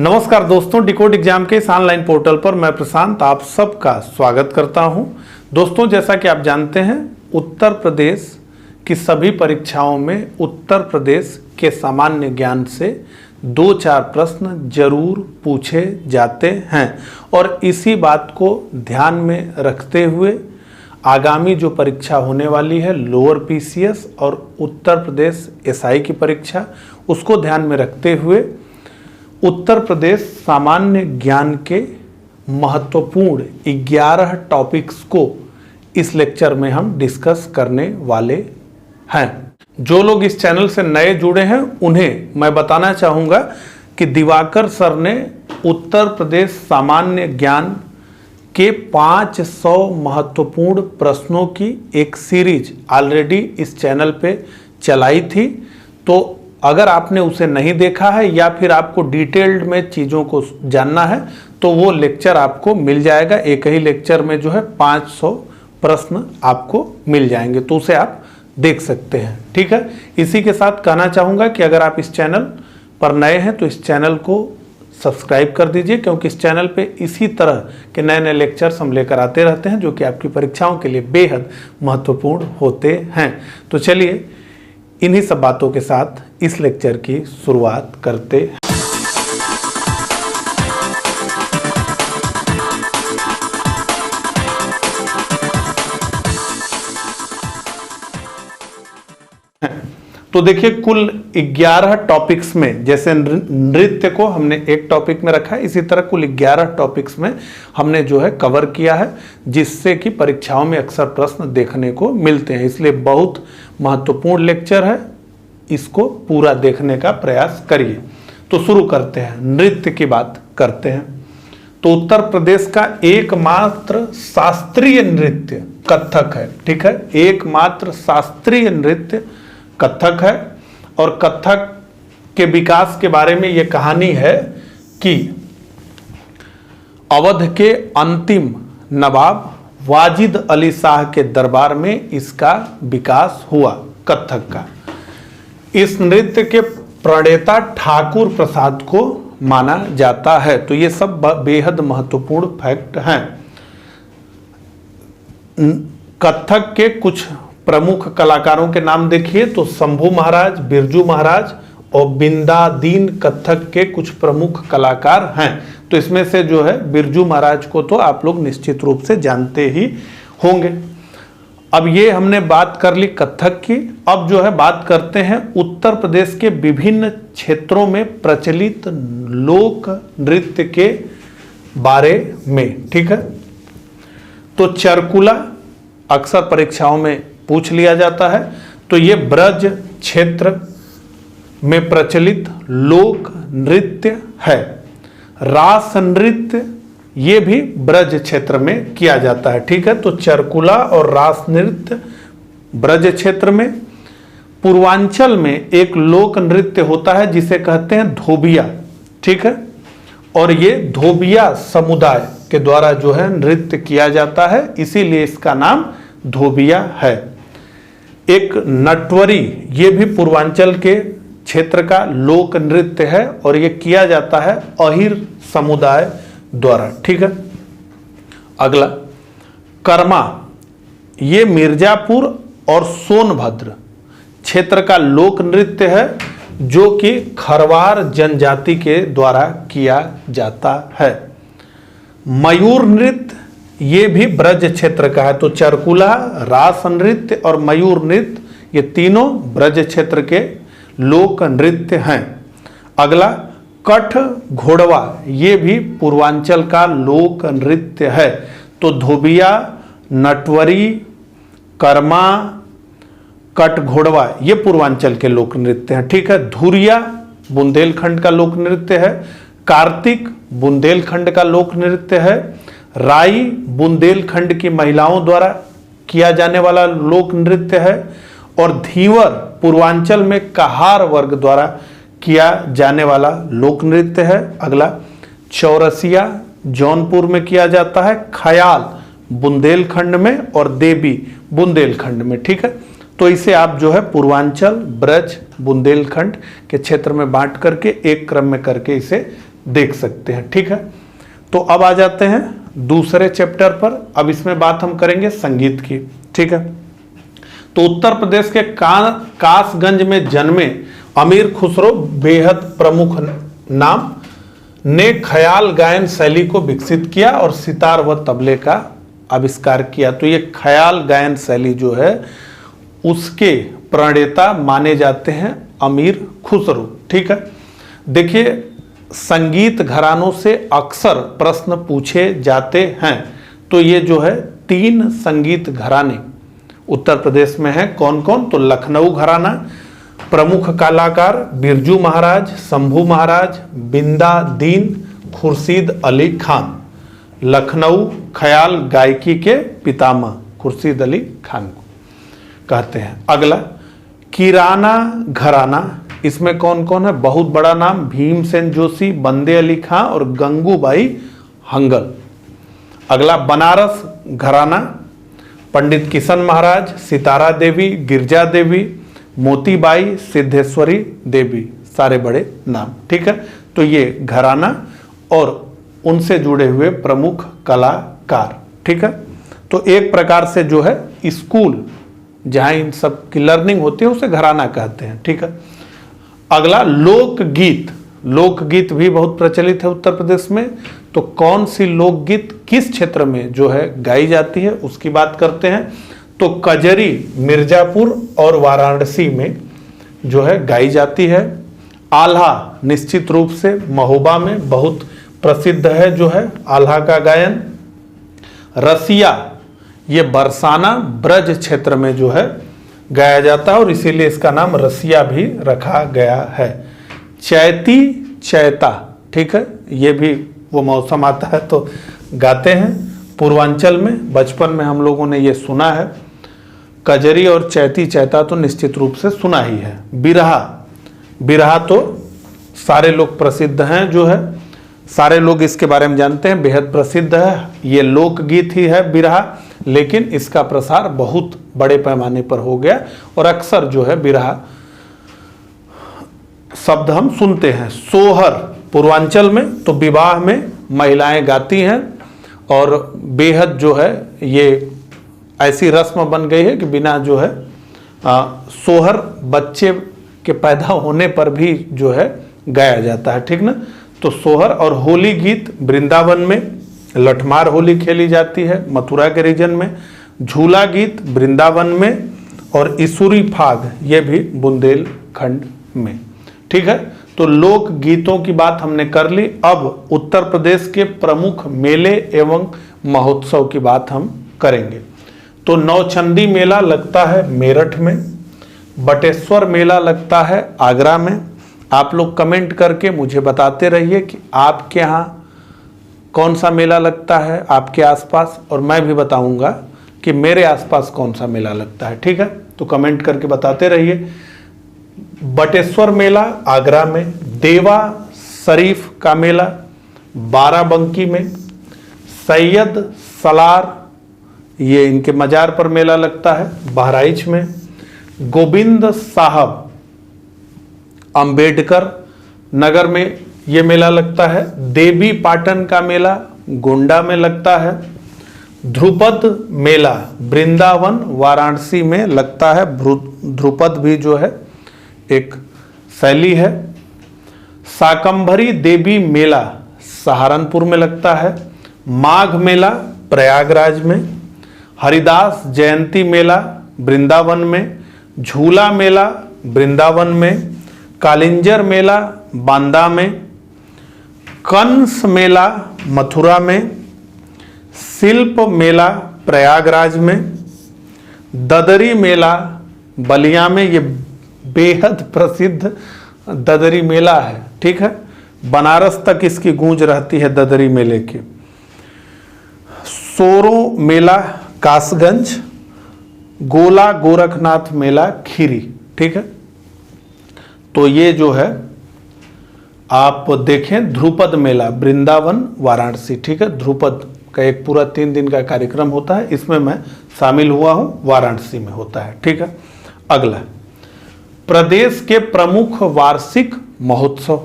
नमस्कार दोस्तों, decode exam के इस ऑनलाइन पोर्टल पर मैं प्रशांत आप सबका स्वागत करता हूं। दोस्तों, जैसा कि आप जानते हैं, उत्तर प्रदेश की सभी परीक्षाओं में उत्तर प्रदेश के सामान्य ज्ञान से 2-4 प्रश्न जरूर पूछे जाते हैं और इसी बात को ध्यान में रखते हुए आगामी जो परीक्षा होने वाली है लोअर पीसीएस और उत्तर प्रदेश एसआई की परीक्षा, उसको ध्यान में रखते हुए उत्तर प्रदेश सामान्य ज्ञान के महत्वपूर्ण 11 टॉपिक्स को इस लेक्चर में हम डिस्कस करने वाले हैं। जो लोग इस चैनल से नए जुड़े हैं उन्हें मैं बताना चाहूँगा कि दिवाकर सर ने उत्तर प्रदेश सामान्य ज्ञान के 500 महत्वपूर्ण प्रश्नों की एक सीरीज ऑलरेडी इस चैनल पे चलाई थी। तो अगर आपने उसे नहीं देखा है या फिर आपको डिटेल्ड में चीज़ों को जानना है तो वो लेक्चर आपको मिल जाएगा। एक ही लेक्चर में जो है 500 प्रश्न आपको मिल जाएंगे, तो उसे आप देख सकते हैं। ठीक है, इसी के साथ कहना चाहूँगा कि अगर आप इस चैनल पर नए हैं तो इस चैनल को सब्सक्राइब कर दीजिए, क्योंकि इस चैनल पे इसी तरह के नए नए लेक्चर्स हम लेकर आते रहते हैं जो कि आपकी परीक्षाओं के लिए बेहद महत्वपूर्ण होते हैं। तो चलिए इन्हीं सब बातों के साथ इस लेक्चर की शुरुआत करते हैं। तो देखिए, कुल 11 टॉपिक्स में, जैसे नृत्य को हमने एक टॉपिक में रखा है, इसी तरह कुल 11 टॉपिक्स में हमने जो है कवर किया है, जिससे कि परीक्षाओं में अक्सर प्रश्न देखने को मिलते हैं। इसलिए बहुत महत्वपूर्ण लेक्चर है, इसको पूरा देखने का प्रयास करिए। तो शुरू करते हैं, नृत्य की बात करते हैं। तो उत्तर प्रदेश का एकमात्र शास्त्रीय नृत्य कथक है। ठीक है, एकमात्र शास्त्रीय नृत्य कथक है। और कथक के विकास के बारे में यह कहानी है कि अवध के अंतिम नवाब वाजिद अली शाह के दरबार में इसका विकास हुआ कथक का। इस नृत्य के प्रणेता ठाकुर प्रसाद को माना जाता है। तो ये सब बेहद महत्वपूर्ण फैक्ट हैं। कथक के कुछ प्रमुख कलाकारों के नाम देखिए तो शंभू महाराज, बिरजू महाराज और बिंदादीन कथक के कुछ प्रमुख कलाकार हैं। तो इसमें से जो है बिरजू महाराज को तो आप लोग निश्चित रूप से जानते ही होंगे। अब ये हमने बात कर ली कथक की। अब जो है बात करते हैं उत्तर प्रदेश के विभिन्न क्षेत्रों में प्रचलित लोक नृत्य के बारे में। ठीक है, तो चरकुला अक्सर परीक्षाओं में पूछ लिया जाता है। तो ये ब्रज क्षेत्र में प्रचलित लोक नृत्य है। रास नृत्य ये भी ब्रज क्षेत्र में किया जाता है। ठीक है, तो चरकुला और रास नृत्य ब्रज क्षेत्र में। पूर्वांचल में एक लोक नृत्य होता है जिसे कहते हैं धोबिया। ठीक है, और ये धोबिया समुदाय के द्वारा जो है नृत्य किया जाता है, इसीलिए इसका नाम धोबिया है। एक नटवरी, ये भी पूर्वांचल के क्षेत्र का लोक नृत्य है और ये किया जाता है अहिर समुदाय द्वारा। ठीक है, अगला कर्मा, ये मिर्जापुर और सोनभद्र क्षेत्र का लोक नृत्य है जो कि खरवार जनजाति के द्वारा किया जाता है। मयूर नृत्य ये भी ब्रज क्षेत्र का है। तो चरकुला, रास नृत्य और मयूर नृत्य ये तीनों ब्रज क्षेत्र के लोक नृत्य हैं। अगला कठ घोड़वा, ये भी पूर्वांचल का लोक नृत्य है। तो धोबिया, नटवरी, कर्मा, कठ घोड़वा ये पूर्वांचल के लोक नृत्य हैं। ठीक है, धुरिया बुंदेलखंड का लोक नृत्य है। कार्तिक बुंदेलखंड का लोक नृत्य है। राई बुंदेलखंड की महिलाओं द्वारा किया जाने वाला लोक नृत्य है। और धीवर पूर्वांचल में कहार वर्ग द्वारा किया जाने वाला लोक नृत्य है। अगला चौरसिया जौनपुर में किया जाता है। ख्याल बुंदेलखंड में और देवी बुंदेलखंड में। ठीक है, तो इसे आप जो है पूर्वांचल, ब्रज, बुंदेलखंड के क्षेत्र में बांट करके एक क्रम में करके इसे देख सकते हैं। ठीक है, तो अब आ जाते हैं दूसरे चैप्टर पर। अब इसमें बात हम करेंगे संगीत की। ठीक है, तो उत्तर प्रदेश के कासगंज में जन्मे अमीर खुसरो बेहद प्रमुख नाम ने ख्याल गायन शैली को विकसित किया और सितार व तबले का आविष्कार किया। तो ये ख्याल गायन शैली जो है उसके प्रणेता माने जाते हैं अमीर खुसरो। ठीक है, देखिए संगीत घरानों से अक्सर प्रश्न पूछे जाते हैं। तो ये जो है 3 संगीत घराने उत्तर प्रदेश में हैं। कौन कौन? तो लखनऊ घराना, प्रमुख कलाकार बिरजू महाराज, शंभू महाराज, बिंदा दीन, खुर्शीद अली खान। लखनऊ ख्याल गायकी के पितामह खुर्शीद अली खान को कहते हैं। अगला किराना घराना, इसमें कौन कौन है? बहुत बड़ा नाम भीमसेन जोशी, बंदे अली खां और गंगूबाई हंगल। अगला बनारस घराना, पंडित किशन महाराज, सितारा देवी, गिरजा देवी, मोतीबाई, सिद्धेश्वरी देवी, सारे बड़े नाम। ठीक है, तो ये घराना और उनसे जुड़े हुए प्रमुख कलाकार। ठीक है, तो एक प्रकार से जो है स्कूल जहां इन सब की लर्निंग होती है उसे घराना कहते हैं। ठीक है, अगला लोकगीत। लोकगीत भी बहुत प्रचलित है उत्तर प्रदेश में। तो कौन सी लोकगीत किस क्षेत्र में जो है गाई जाती है उसकी बात करते हैं। तो कजरी मिर्जापुर और वाराणसी में जो है गाई जाती है। आल्हा निश्चित रूप से महोबा में बहुत प्रसिद्ध है जो है आल्हा का गायन। रसिया ये बरसाना ब्रज क्षेत्र में जो है गाया जाता है और इसीलिए इसका नाम रसिया भी रखा गया है। चैती चैता, ठीक है, ये भी वो मौसम आता है तो गाते हैं पूर्वांचल में। बचपन में हम लोगों ने ये सुना है। कजरी और चैती चैता तो निश्चित रूप से सुना ही है। बिरहा, बिरहा तो सारे लोग प्रसिद्ध हैं जो है, सारे लोग इसके बारे में जानते हैं, बेहद प्रसिद्ध है। ये लोकगीत ही है बिरहा, लेकिन इसका प्रसार बहुत बड़े पैमाने पर हो गया और अक्सर जो है बिरहा शब्द हम सुनते हैं। सोहर पूर्वांचल में तो विवाह में महिलाएं गाती हैं और बेहद जो है ये ऐसी रस्म बन गई है कि बिना जो है सोहर बच्चे के पैदा होने पर भी जो है गाया जाता है। ठीक ना, तो सोहर। और होली गीत वृंदावन में लठमार होली खेली जाती है, मथुरा के रीजन में। झूला गीत वृंदावन में और इसुरी फाग ये भी बुंदेलखंड में। ठीक है, तो लोक गीतों की बात हमने कर ली। अब उत्तर प्रदेश के प्रमुख मेले एवं महोत्सव की बात हम करेंगे। तो नौचंदी मेला लगता है मेरठ में, बटेश्वर मेला लगता है आगरा में। आप लोग कमेंट करके मुझे बताते रहिए कि आपके यहाँ कौन सा मेला लगता है आपके आसपास, और मैं भी बताऊंगा कि मेरे आसपास कौन सा मेला लगता है। ठीक है, तो कमेंट करके बताते रहिए। बटेश्वर मेला आगरा में, देवा शरीफ का मेला बाराबंकी में, सैयद सलार ये इनके मजार पर मेला लगता है बहराइच में, गोविंद साहब अंबेडकर नगर में ये मेला लगता है, देवी पाटन का मेला गोंडा में लगता है, ध्रुपद मेला वृंदावन वाराणसी में लगता है। ध्रुपद भी जो है एक शैली है। शाकंभरी देवी मेला सहारनपुर में लगता है, माघ मेला प्रयागराज में, हरिदास जयंती मेला वृंदावन में, झूला मेला वृंदावन में, कालिंजर मेला बांदा में, कंस मेला मथुरा में, शिल्प मेला प्रयागराज में, ददरी मेला बलिया में, ये बेहद प्रसिद्ध ददरी मेला है। ठीक है, बनारस तक इसकी गूंज रहती है ददरी मेले की। सोरो मेला कासगंज, गोला गोरखनाथ मेला खीरी। ठीक है, तो ये जो है आप देखें ध्रुपद मेला वृंदावन वाराणसी। ठीक है, ध्रुपद का एक पूरा 3 दिन का कार्यक्रम होता है, इसमें मैं शामिल हुआ हूं, वाराणसी में होता है। ठीक है, अगला प्रदेश के प्रमुख वार्षिक महोत्सव।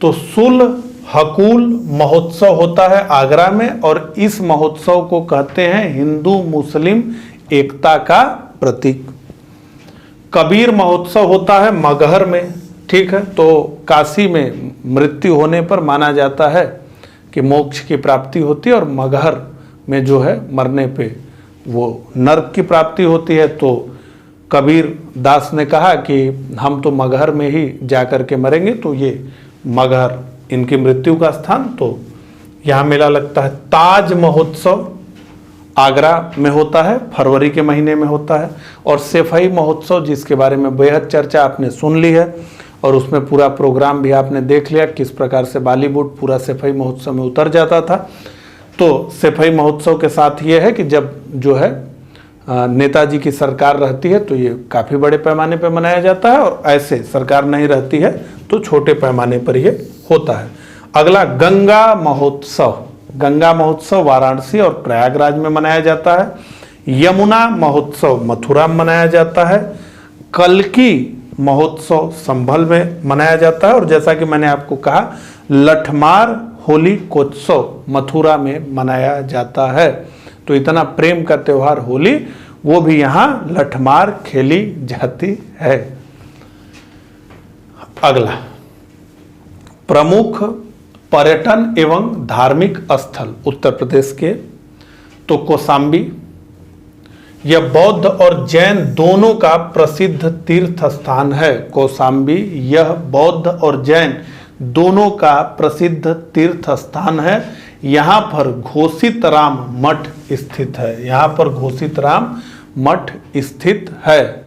तो सुल हकूल महोत्सव होता है आगरा में, और इस महोत्सव को कहते हैं हिंदू मुस्लिम एकता का प्रतीक। कबीर महोत्सव होता है मगहर में, ठीक है। तो काशी में मृत्यु होने पर माना जाता है कि मोक्ष की प्राप्ति होती है, और मगहर में जो है मरने पे वो नरक की प्राप्ति होती है। तो कबीर दास ने कहा कि हम तो मगहर में ही जाकर के मरेंगे, तो ये मगहर इनकी मृत्यु का स्थान, तो यहाँ मेला लगता है। ताज महोत्सव आगरा में होता है, फरवरी के महीने में होता है। और सैफई महोत्सव, जिसके बारे में बेहद चर्चा आपने सुन ली है, और उसमें पूरा प्रोग्राम भी आपने देख लिया किस प्रकार से बॉलीवुड पूरा सैफई महोत्सव में उतर जाता था। तो सैफई महोत्सव के साथ ये है कि जब जो है नेताजी की सरकार रहती है तो ये काफ़ी बड़े पैमाने पर मनाया जाता है, और ऐसे सरकार नहीं रहती है तो छोटे पैमाने पर ये होता है। अगला गंगा महोत्सव। गंगा महोत्सव वाराणसी और प्रयागराज में मनाया जाता है। यमुना महोत्सव मथुरा में मनाया जाता है। कल्की महोत्सव संभल में मनाया जाता है, और जैसा कि मैंने आपको कहा लठमार होली कोत्सव मथुरा में मनाया जाता है। तो इतना प्रेम का त्योहार होली, वो भी यहाँ लठमार खेली जाती है। अगला प्रमुख पर्यटन एवं धार्मिक स्थल उत्तर प्रदेश के, तो कौशाम्बी, यह बौद्ध और जैन दोनों का प्रसिद्ध तीर्थ स्थान है। कौशाम्बी यह बौद्ध और जैन दोनों का प्रसिद्ध तीर्थ स्थान है। यहाँ पर घोषित राम मठ स्थित है। यहाँ पर घोषित राम मठ स्थित है।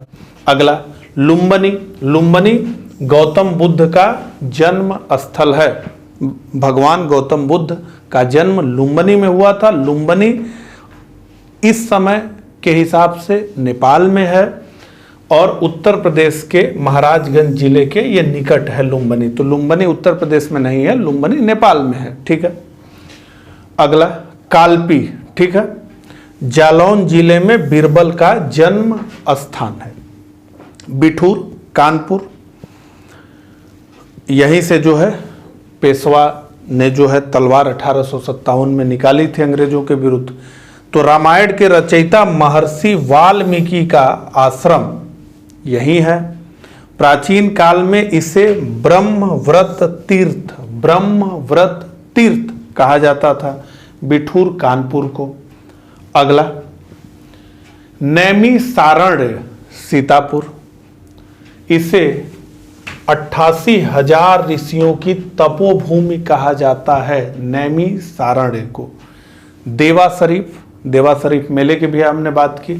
अगला लुम्बिनी। लुम्बिनी गौतम बुद्ध का जन्म स्थल है। भगवान गौतम बुद्ध का जन्म लुम्बिनी में हुआ था। लुम्बिनी इस समय के हिसाब से नेपाल में है, और उत्तर प्रदेश के महाराजगंज जिले के ये निकट है लुम्बिनी। तो लुम्बिनी उत्तर प्रदेश में नहीं है, लुम्बिनी नेपाल में है, ठीक है। अगला कालपी, ठीक है, जालौन जिले में बीरबल का जन्म स्थान है। बिठूर कानपुर, यहीं से जो है पेशवा ने जो है तलवार 1857 में निकाली थी अंग्रेजों के विरुद्ध। तो रामायण के रचयिता महर्षि वाल्मीकि का आश्रम यही है। प्राचीन काल में इसे ब्रह्मव्रत तीर्थ कहा जाता था, बिठूर कानपुर को। अगला नैमिषारण्य सीतापुर, इसे 88,000 ऋषियों की तपोभूमि कहा जाता है नैमिषारण्य को। देवा शरीफ मेले की भी हमने बात की।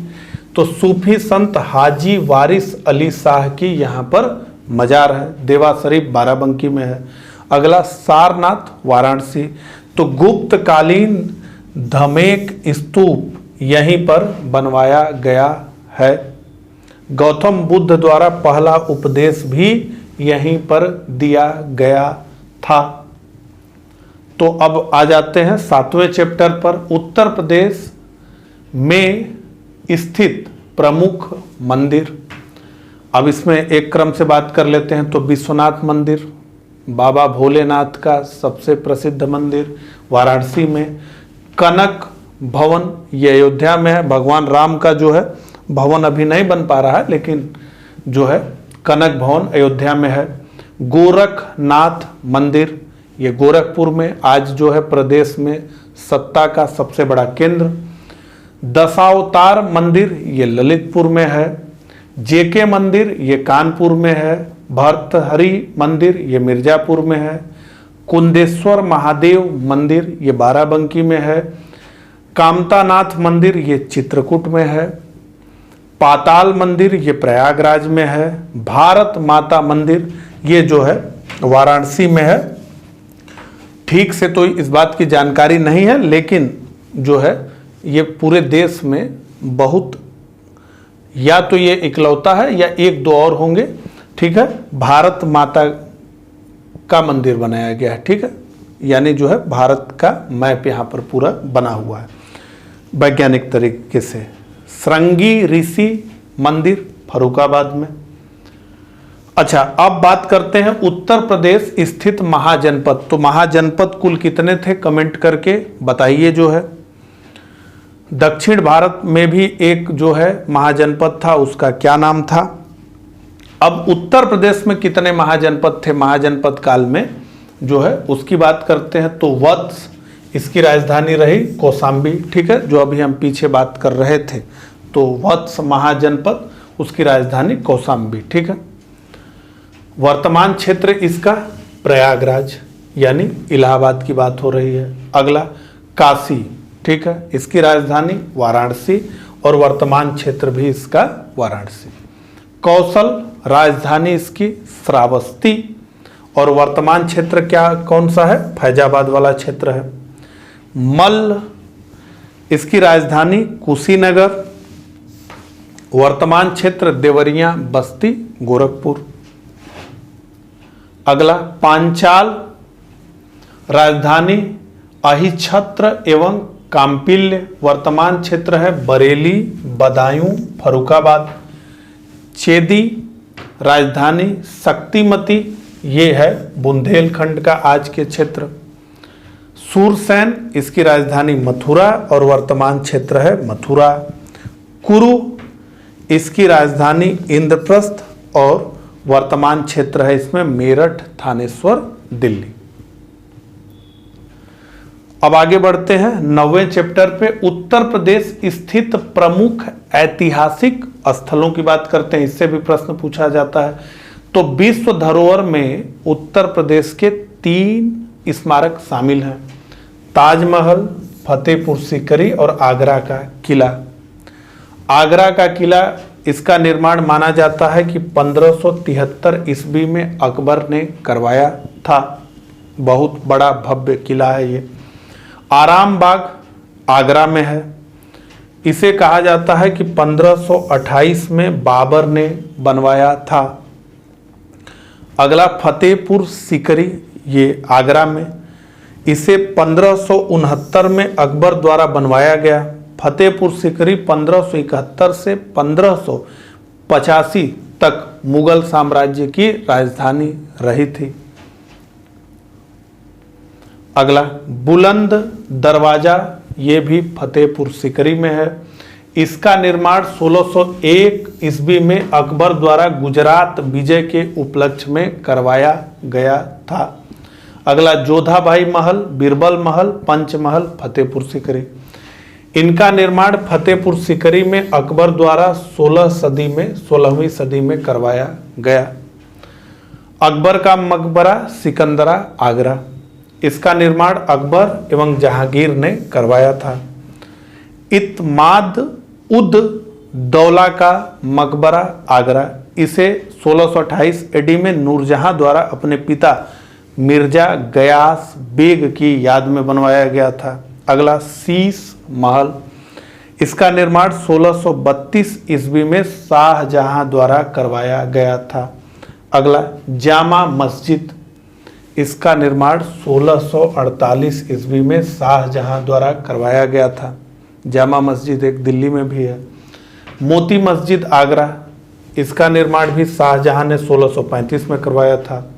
तो सूफी संत हाजी वारिस अली शाह की यहाँ पर मजार है। देवा शरीफ बाराबंकी में है। अगला सारनाथ वाराणसी, तो गुप्तकालीन धमेक स्तूप यहीं पर बनवाया गया है। गौतम बुद्ध द्वारा पहला उपदेश भी यहीं पर दिया गया था। तो अब आ जाते हैं 7वें चैप्टर पर, उत्तर प्रदेश में स्थित प्रमुख मंदिर। अब इसमें एक क्रम से बात कर लेते हैं। तो विश्वनाथ मंदिर, बाबा भोलेनाथ का सबसे प्रसिद्ध मंदिर वाराणसी में। कनक भवन, ये अयोध्या में है। भगवान राम का जो है भवन अभी नहीं बन पा रहा है, लेकिन जो है कनक भवन अयोध्या में है। गोरखनाथ मंदिर, ये गोरखपुर में, आज जो है प्रदेश में सत्ता का सबसे बड़ा केंद्र। दशावतार मंदिर, ये ललितपुर में है। जेके मंदिर, ये कानपुर में है। भर्तहरि मंदिर, ये मिर्जापुर में है। कुंदेश्वर महादेव मंदिर, ये बाराबंकी में है। कामतानाथ मंदिर, ये चित्रकूट में है। पाताल मंदिर, ये प्रयागराज में है। भारत माता मंदिर, ये जो है वाराणसी में है। ठीक से तो इस बात की जानकारी नहीं है, लेकिन जो है ये पूरे देश में बहुत, या तो ये इकलौता है या एक दो और होंगे, ठीक है। भारत माता का मंदिर बनाया गया है, ठीक है, यानी जो है भारत का मैप यहाँ पर पूरा बना हुआ है वैज्ञानिक तरीके से। श्रृंगी ऋषि मंदिर फर्रुखाबाद में। अच्छा, अब बात करते हैं उत्तर प्रदेश स्थित महाजनपद। तो महाजनपद कुल कितने थे, कमेंट करके बताइए। जो है दक्षिण भारत में भी एक जो है महाजनपद था, उसका क्या नाम था। अब उत्तर प्रदेश में कितने महाजनपद थे महाजनपद काल में जो है उसकी बात करते हैं। तो वत्स, इसकी राजधानी रही कौशाम्बी, ठीक है, जो अभी हम पीछे बात कर रहे थे। तो वत्स महाजनपद, उसकी राजधानी कौशाम्बी, ठीक है। वर्तमान क्षेत्र इसका प्रयागराज यानी इलाहाबाद की बात हो रही है। अगला काशी, ठीक है, इसकी राजधानी वाराणसी और वर्तमान क्षेत्र भी इसका वाराणसी। कौशल, राजधानी इसकी श्रावस्ती और वर्तमान क्षेत्र क्या कौन सा है, फैजाबाद वाला क्षेत्र है। मल्ल, इसकी राजधानी कुशीनगर, वर्तमान क्षेत्र देवरिया, बस्ती, गोरखपुर। अगला पांचाल, राजधानी अहिछत्र एवं काम्पिल्य, वर्तमान क्षेत्र है बरेली, बदायूं, फर्रुखाबाद। चेदी, राजधानी शक्तिमती, ये है बुंदेलखंड का आज के क्षेत्र। सूरसेन, इसकी राजधानी मथुरा और वर्तमान क्षेत्र है मथुरा। कुरु, इसकी राजधानी इंद्रप्रस्थ और वर्तमान क्षेत्र है इसमें मेरठ, थानेश्वर, दिल्ली। अब आगे बढ़ते हैं 9वें चैप्टर पे। उत्तर प्रदेश स्थित प्रमुख ऐतिहासिक स्थलों की बात करते हैं, इससे भी प्रश्न पूछा जाता है। तो विश्व धरोहर में उत्तर प्रदेश के 3 स्मारक शामिल हैं, ताजमहल, फतेहपुर सीकरी और आगरा का किला। आगरा का किला, इसका निर्माण माना जाता है कि 1573 ईस्वी में अकबर ने करवाया था। बहुत बड़ा भव्य किला है ये। आराम बाग आगरा में है। इसे कहा जाता है कि 1528 में बाबर ने बनवाया था। अगला फतेहपुर सीकरी, ये आगरा में, इसे 1569 में अकबर द्वारा बनवाया गया। फतेहपुर सीकरी 1571 से 1585 तक मुगल साम्राज्य की राजधानी रही थी। अगला बुलंद दरवाजा, ये भी फतेहपुर सीकरी में है। इसका निर्माण 1601 ईस्वी में अकबर द्वारा गुजरात विजय के उपलक्ष्य में करवाया गया था। अगला जोधाबाई महल, बीरबल महल, पंचमहल, फतेहपुर सीकरी। इनका निर्माण फतेहपुर सीकरी में अकबर द्वारा 16वीं सदी में करवाया गया। अकबर का मकबरा सिकंदरा, आगरा, इसका निर्माण अकबर एवं जहांगीर ने करवाया था। इत्माद उद दौला का मकबरा, आगरा, इसे 1628 एडी में नूरजहां द्वारा अपने पिता मिर्जा गयास बेग की याद में बनवाया गया था। अगला शीश महल, इसका निर्माण 1632 ईस्वी में शाहजहां द्वारा करवाया गया था। अगला जामा मस्जिद, इसका निर्माण 1648 ईस्वी में शाहजहां द्वारा करवाया गया था। जामा मस्जिद एक दिल्ली में भी है। मोती मस्जिद आगरा, इसका निर्माण भी शाहजहां ने 1635 में करवाया था।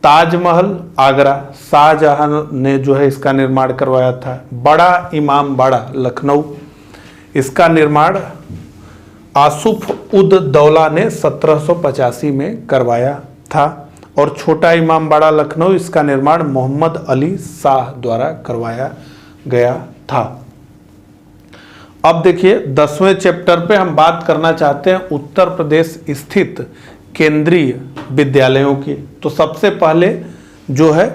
ताजमहल आगरा, शाहजहां ने जो है इसका निर्माण करवाया था। बड़ा इमाम बाड़ा लखनऊ, इसका निर्माण आसुफ उद दौला ने 1785 में करवाया था। और छोटा इमाम बाड़ा लखनऊ, इसका निर्माण मोहम्मद अली शाह द्वारा करवाया गया था। अब देखिए 10वें चैप्टर पे हम बात करना चाहते हैं उत्तर प्रदेश स्थित केंद्रीय विद्यालयों की। तो सबसे पहले जो है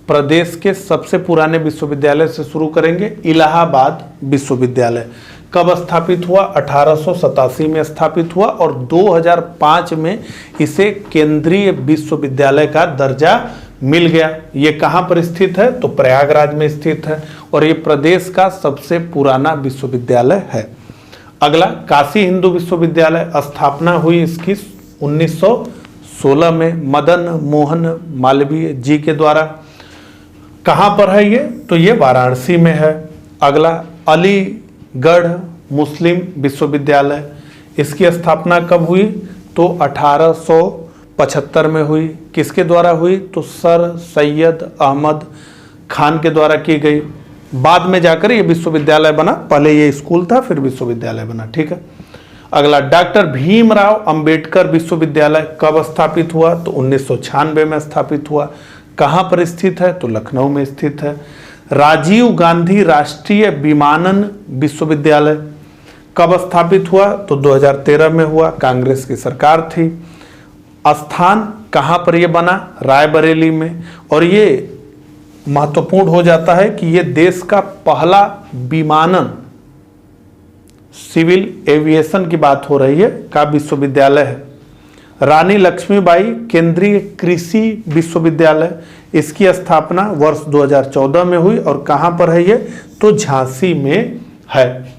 प्रदेश के सबसे पुराने विश्वविद्यालय से शुरू करेंगे। इलाहाबाद विश्वविद्यालय कब स्थापित हुआ, 1887 में स्थापित हुआ और 2005 में इसे केंद्रीय विश्वविद्यालय का दर्जा मिल गया। ये कहाँ पर स्थित है, तो प्रयागराज में स्थित है और ये प्रदेश का सबसे पुराना विश्वविद्यालय है। अगला काशी हिंदू विश्वविद्यालय, स्थापना हुई इसकी 1916 में मदन मोहन मालवीय जी के द्वारा। कहाँ पर है ये, तो ये वाराणसी में है। अगला अलीगढ़ मुस्लिम विश्वविद्यालय, इसकी स्थापना कब हुई, तो 1850 1975 में हुई। किसके द्वारा हुई? तो सर सैयद अहमद खान के द्वारा की गई। बाद में जाकर ये विश्वविद्यालय बना, पहले ये स्कूल था फिर विश्वविद्यालय बना। ठीक है। अगला, डॉक्टर भीमराव अंबेडकर विश्वविद्यालय कब स्थापित हुआ? तो 1996 में स्थापित हुआ। कहाँ पर स्थित है? तो लखनऊ में स्थित है। राजीव गांधी राष्ट्रीय विमानन विश्वविद्यालय कब स्थापित हुआ? तो 2013 में हुआ, कांग्रेस की सरकार थी। स्थान कहाँ पर यह बना? रायबरेली में। और ये महत्वपूर्ण हो जाता है कि यह देश का पहला विमानन, सिविल एविएशन की बात हो रही है, का विश्वविद्यालय है। रानी लक्ष्मीबाई केंद्रीय कृषि विश्वविद्यालय, इसकी स्थापना वर्ष 2014 में हुई। और कहां पर है ये? तो झांसी में है।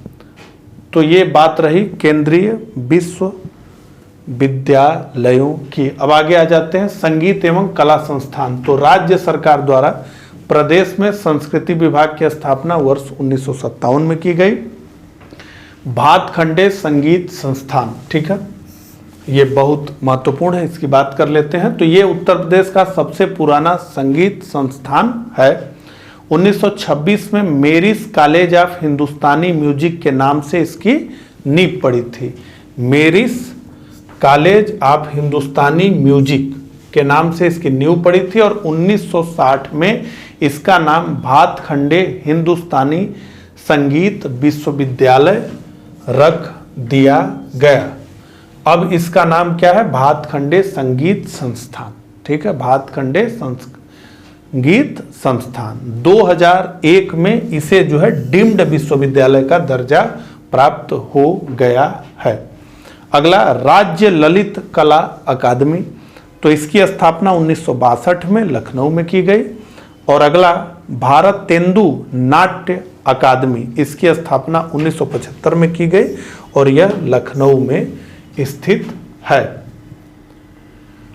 तो ये बात रही केंद्रीय विश्वविद्यालयों की। अब आगे आ जाते हैं संगीत एवं कला संस्थान। तो राज्य सरकार द्वारा प्रदेश में संस्कृति विभाग की स्थापना वर्ष 1957 में की गई। भातखंडे संगीत संस्थान, ठीक है, ये बहुत महत्वपूर्ण है, इसकी बात कर लेते हैं। तो ये उत्तर प्रदेश का सबसे पुराना संगीत संस्थान है। 1926 में मेरिस कॉलेज ऑफ हिंदुस्तानी म्यूजिक के नाम से इसकी नींव पड़ी थी। मेरिस कॉलेज ऑफ हिंदुस्तानी म्यूजिक के नाम से इसकी नींव पड़ी थी। और 1960 में इसका नाम भातखंडे हिंदुस्तानी संगीत विश्वविद्यालय रख दिया गया। अब इसका नाम क्या है? भातखंडे संगीत संस्थान। ठीक है, भातखंडे संगीत संस्थान। 2001 में इसे जो है डीम्ड विश्वविद्यालय का दर्जा प्राप्त हो गया है। अगला, राज्य ललित कला अकादमी। तो इसकी स्थापना 1962 में लखनऊ में की गई। और अगला, भारत तेंदु नाट्य अकादमी, इसकी स्थापना 1975 में की गई और यह लखनऊ में स्थित है।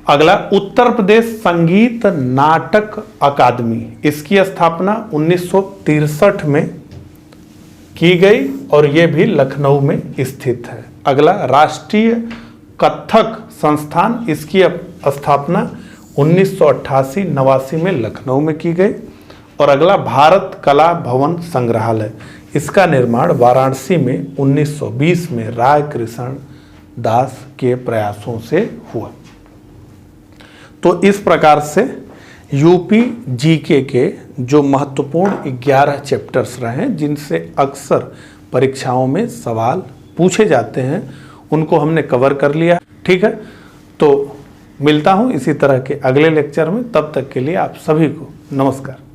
अगला, उत्तर प्रदेश संगीत नाटक अकादमी, इसकी स्थापना 1963 में की गई और यह भी लखनऊ में स्थित है। अगला, राष्ट्रीय कथक संस्थान, इसकी स्थापना 1988-89 में लखनऊ में की गई। और अगला, भारत कला भवन संग्रहालय, इसका निर्माण वाराणसी में 1920 में राय कृष्ण दास के प्रयासों से हुआ। तो इस प्रकार से यूपी जीके के जो महत्वपूर्ण 11 चैप्टर्स रहे हैं जिनसे अक्सर परीक्षाओं में सवाल पूछे जाते हैं, उनको हमने कवर कर लिया। ठीक है, तो मिलता हूं इसी तरह के अगले लेक्चर में। तब तक के लिए आप सभी को नमस्कार।